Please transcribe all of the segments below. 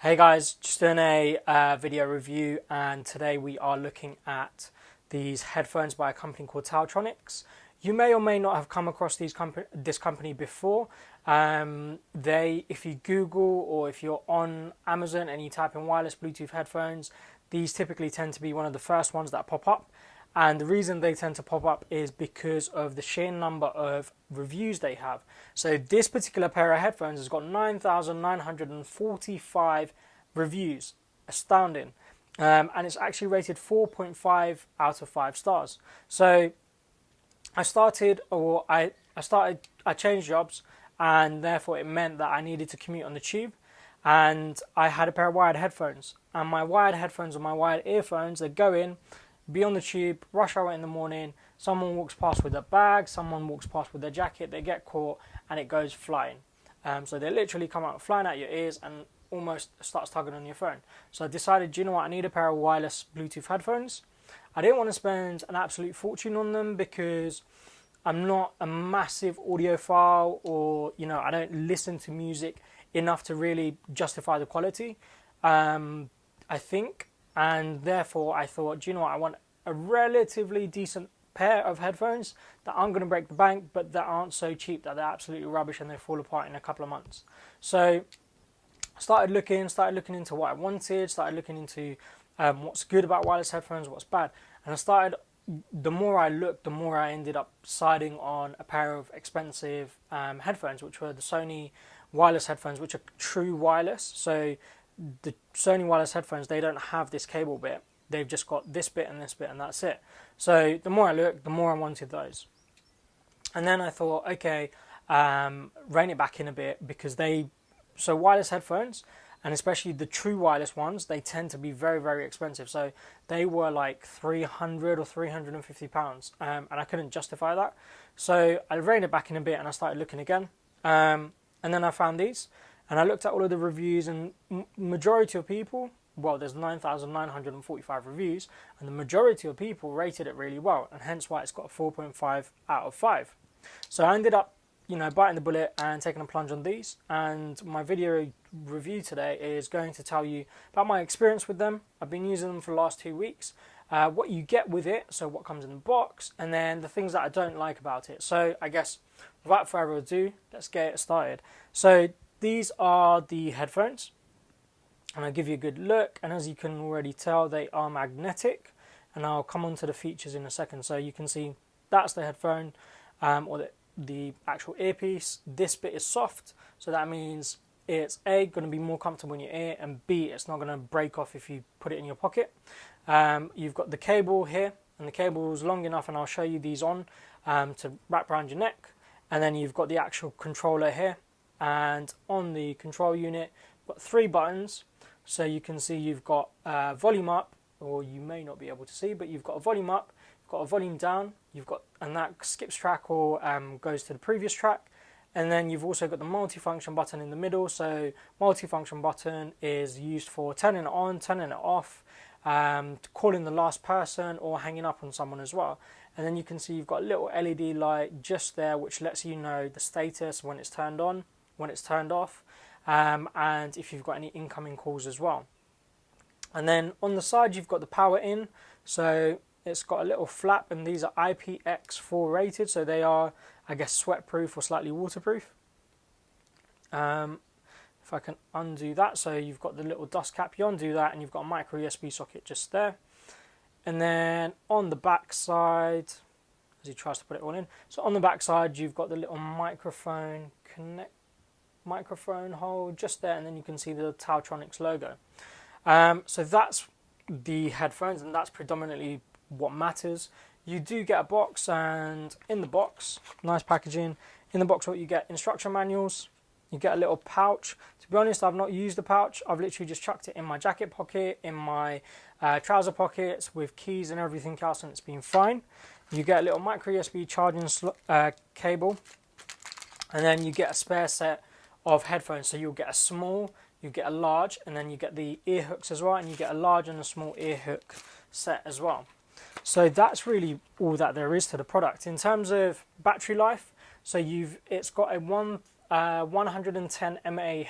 Hey guys, just doing a video review, and today we are looking at these headphones by a company called TaoTronics. You may or may not have come across this company before. If you Google or if you're on Amazon and you type in wireless Bluetooth headphones, these typically tend to be one of the first ones that pop up. And the reason they tend to pop up is because of the sheer number of reviews they have. So this particular pair of headphones has got 9,945 reviews. Astounding. And it's actually rated 4.5 out of 5 stars. So I changed jobs, and therefore it meant that I needed to commute on the tube. And I had a pair of wired headphones. And my wired headphones or my wired earphones, they go in, be on the tube, rush hour in the morning, someone walks past with a bag, someone walks past with a jacket, they get caught and it goes flying. So they literally come out flying out your ears and almost starts tugging on your phone. So I decided, do you know what, I need a pair of wireless Bluetooth headphones. I didn't want to spend an absolute fortune on them because I'm not a massive audiophile, or I don't listen to music enough to really justify the quality, I think. And therefore I thought, do you know what, I want a relatively decent pair of headphones that aren't going to break the bank, but that aren't so cheap that they're absolutely rubbish and they fall apart in a couple of months. So I started looking into what I wanted, started looking into what's good about wireless headphones, what's bad. And the more I looked, the more I ended up deciding on a pair of expensive headphones, which were the Sony wireless headphones, which are true wireless. So the Sony wireless headphones, they don't have this cable bit. They've just got this bit, and that's it. So the more I looked, the more I wanted those. And then I thought, okay, rein it back in a bit, because wireless headphones, and especially the true wireless ones, they tend to be very, very expensive. So they were like £300 or £350, and I couldn't justify that. So I reined it back in a bit and I started looking again. And then I found these. And I looked at all of the reviews, and majority of people, well, there's 9,945 reviews, and the majority of people rated it really well, and hence why it's got a 4.5 out of 5. So I ended up, biting the bullet and taking a plunge on these. And my video review today is going to tell you about my experience with them. I've been using them for the last 2 weeks, what you get with it, so what comes in the box, and then the things that I don't like about it. So I guess without further ado, let's get it started. So these are the headphones, and I'll give you a good look, and as you can already tell, they are magnetic, and I'll come on to the features in a second. So you can see that's the headphone, or the actual earpiece. This bit is soft, so that means it's A, going to be more comfortable in your ear, and B, it's not going to break off if you put it in your pocket. You've got the cable here, and the cable is long enough, and I'll show you these on, to wrap around your neck. And then you've got the actual controller here. And on the control unit, you've got 3 buttons. So you can see you've got volume up, or you may not be able to see, but you've got a volume up, you've got a volume down, and that skips track or goes to the previous track. And then you've also got the multifunction button in the middle. So multifunction button is used for turning it on, turning it off, calling the last person, or hanging up on someone as well. And then you can see you've got a little LED light just there, which lets you know the status when it's turned on, when it's turned off, and if you've got any incoming calls as well. And then on the side you've got the power in, so it's got a little flap, and these are aptX 4 rated, so they are, I guess, sweat proof or slightly waterproof. If I can undo that, so you've got the little dust cap, you undo that, and you've got a micro USB socket just there. And then on the back side, as he tries to put it all in, so on the back side you've got the little microphone hole just there, and then you can see the TaoTronics logo. So that's the headphones, and that's predominantly what matters. You do get a box, and in the box, nice packaging. In the box, what you get: instruction manuals. You get a little pouch. To be honest, I've not used the pouch. I've literally just chucked it in my jacket pocket, in my trouser pockets, with keys and everything else, and it's been fine. You get a little micro USB charging cable, and then you get a spare set of headphones. So you'll get a small, you get a large, and then you get the ear hooks as well, and you get a large and a small ear hook set as well. So that's really all that there is to the product. In terms of battery life, so it's got a 110 mAh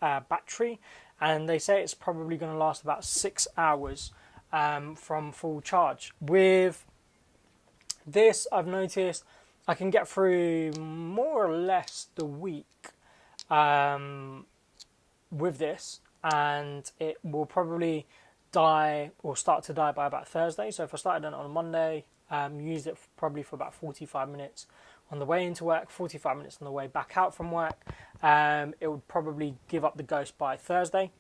battery, and they say it's probably going to last about 6 hours from full charge. With this, I've noticed I can get through more or less the week with this, and it will probably die or start to die by about Thursday. So if I started on a Monday, used it probably for about 45 minutes on the way into work, 45 minutes on the way back out from work, it would probably give up the ghost by Thursday.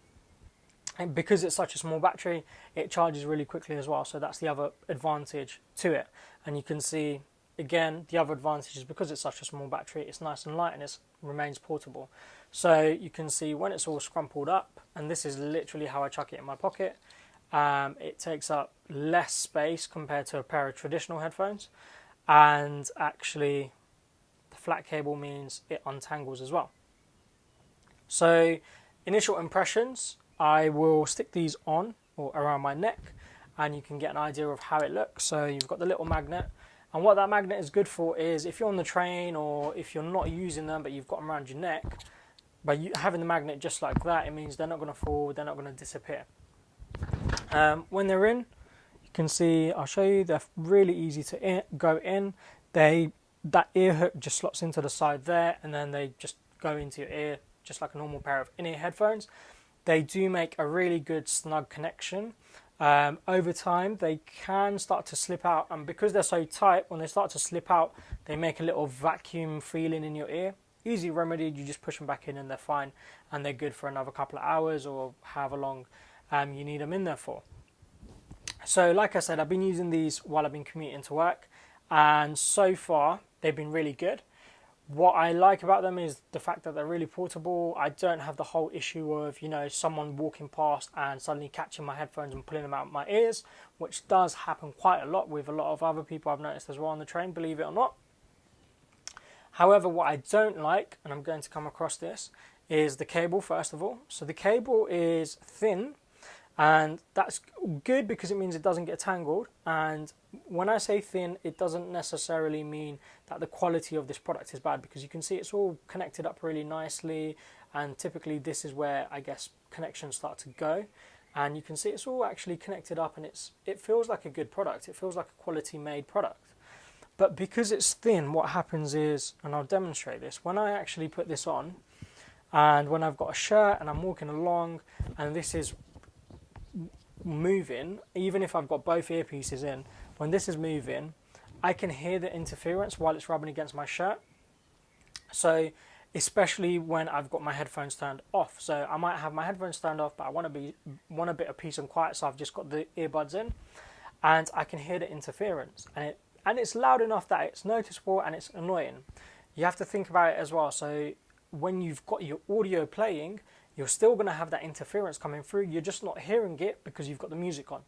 And because it's such a small battery, it charges really quickly as well. So that's the other advantage to it. And you can see, again, the other advantage is because it's such a small battery, it's nice and light and it remains portable. So you can see when it's all scrumpled up, and this is literally how I chuck it in my pocket, it takes up less space compared to a pair of traditional headphones. And actually, the flat cable means it untangles as well. So initial impressions, I will stick these on or around my neck, and you can get an idea of how it looks. So you've got the little magnet, and what that magnet is good for is if you're on the train or if you're not using them but you've got them around your neck, by having the magnet just like that, it means they're not going to fall, they're not going to disappear. When they're in, you can see, I'll show you, they're really easy to go in. That ear hook just slots into the side there, and then they just go into your ear just like a normal pair of in-ear headphones. They do make a really good snug connection. Over time, they can start to slip out, and because they're so tight, when they start to slip out, they make a little vacuum feeling in your ear. Easy remedied, you just push them back in and they're fine, and they're good for another couple of hours or however long you need them in there for. So like I said, I've been using these while I've been commuting to work, and so far they've been really good. What I like about them is the fact that they're really portable. I don't have the whole issue of, someone walking past and suddenly catching my headphones and pulling them out of my ears, which does happen quite a lot with a lot of other people I've noticed as well on the train, believe it or not. However, what I don't like, and I'm going to come across this, is the cable first of all. So the cable is thin, and that's good because it means it doesn't get tangled. And when I say thin, it doesn't necessarily mean that the quality of this product is bad, because you can see it's all connected up really nicely, and typically this is where I guess connections start to go, and you can see it's all actually connected up, and it feels like a good product. It feels like a quality made product. But because it's thin, what happens is, and I'll demonstrate this, when I actually put this on, and when I've got a shirt and I'm walking along and this is moving, even if I've got both earpieces in, when this is moving, I can hear the interference while it's rubbing against my shirt. So especially when I've got my headphones turned off. So I might have my headphones turned off, but I want a bit of peace and quiet, so I've just got the earbuds in, and I can hear the interference, and it's loud enough that it's noticeable and it's annoying. You have to think about it as well. So when you've got your audio playing, you're still going to have that interference coming through. You're just not hearing it because you've got the music on.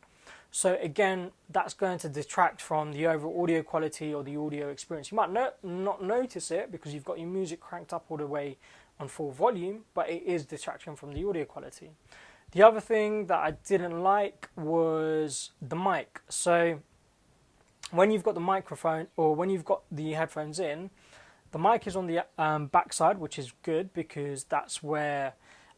So again, that's going to detract from the overall audio quality or the audio experience. You might not notice it because you've got your music cranked up all the way on full volume, but it is detracting from the audio quality. The other thing that I didn't like was the mic. So when you've got the microphone, or when you've got the headphones in, the mic is on the back side, which is good because that's where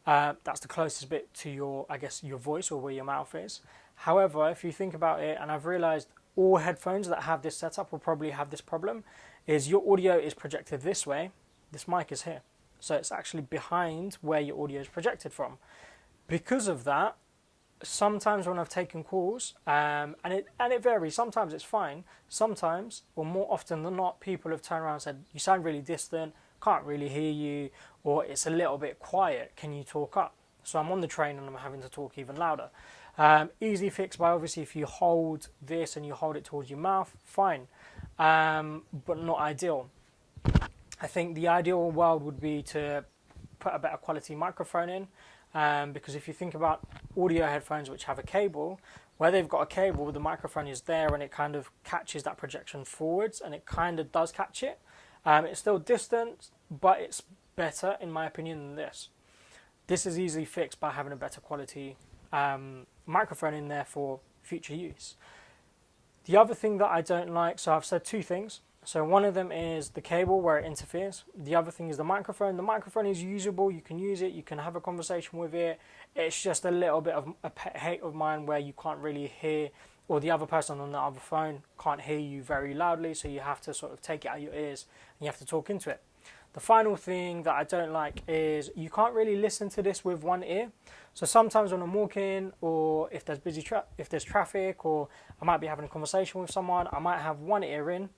that's the closest bit to your voice, or where your mouth is. However, if you think about it, and I've realized all headphones that have this setup will probably have this problem, is your audio is projected this way, this mic is here. So it's actually behind where your audio is projected from. Because of that, sometimes when I've taken calls, and it varies, sometimes it's fine, sometimes, or more often than not, people have turned around and said, you sound really distant, can't really hear you, or it's a little bit quiet, can you talk up? So I'm on the train and I'm having to talk even louder. Easy fix by obviously if you hold this and you hold it towards your mouth, fine, but not ideal. I think the ideal world would be to put a better quality microphone in, because if you think about audio headphones which have a cable, where they've got a cable, the microphone is there and it kind of catches that projection forwards, and it kind of does catch it. It's still distant, but it's better in my opinion than this. This is easily fixed by having a better quality microphone in there for future use. The other thing that I don't like, so I've said two things. So one of them is the cable where it interferes. The other thing is the microphone. The microphone is usable. You can use it. You can have a conversation with it. It's just a little bit of a pet hate of mine where you can't really hear, or the other person on the other phone can't hear you very loudly. So you have to sort of take it out of your ears and you have to talk into it. The final thing that I don't like is you can't really listen to this with one ear. So sometimes when I'm walking, or if there's if there's traffic, or I might be having a conversation with someone, I might have one ear in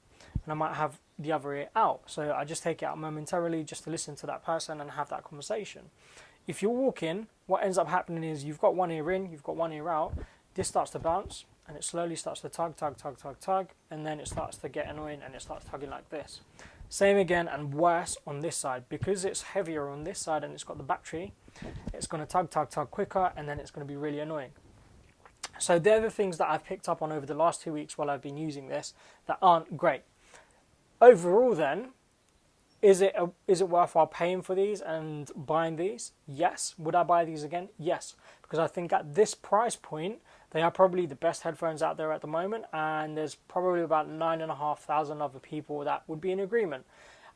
and I might have the other ear out. So I just take it out momentarily just to listen to that person and have that conversation. If you're walking, what ends up happening is you've got one ear in, you've got one ear out. This starts to bounce and it slowly starts to tug, and then it starts to get annoying and it starts tugging like this. Same again and worse on this side. Because it's heavier on this side and it's got the battery, it's going to tug quicker, and then it's going to be really annoying. So they're the things that I've picked up on over the last 2 weeks while I've been using this that aren't great. Overall then, is it worthwhile paying for these and buying these? Yes. Would I buy these again? Yes. Because I think at this price point, they are probably the best headphones out there at the moment, and there's probably about 9,500 other people that would be in agreement.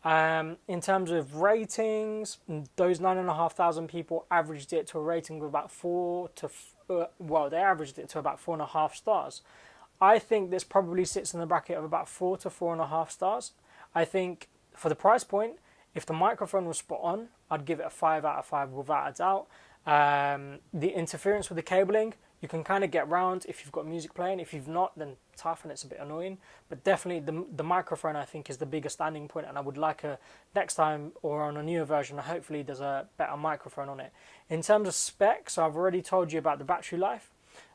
In terms of ratings, those 9,500 people averaged it to a rating of about they averaged it to about 4.5 stars. I think this probably sits in the bracket of about 4 to 4.5 stars. I think for the price point, if the microphone was spot on, I'd give it a 5 out of 5 without a doubt. The interference with the cabling, you can kind of get round if you've got music playing. If you've not, then tough and it's a bit annoying. But definitely the microphone, I think, is the bigger standing point, and I would like next time or on a newer version, hopefully there's a better microphone on it. In terms of specs, I've already told you about the battery life.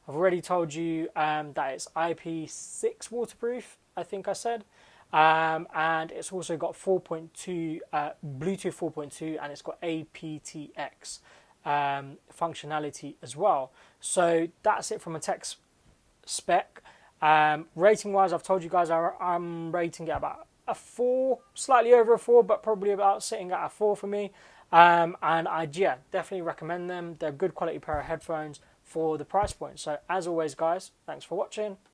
I've already told you that it's IP6 waterproof, I think I said. And it's also got 4.2 Bluetooth 4.2, and it's got aptX functionality as well. So that's it from a tech spec. Rating wise, I've told you guys I'm rating it about a 4, slightly over a 4, but probably about sitting at a 4 for me. And definitely recommend them. They're a good quality pair of headphones for the price point. So as always guys, thanks for watching.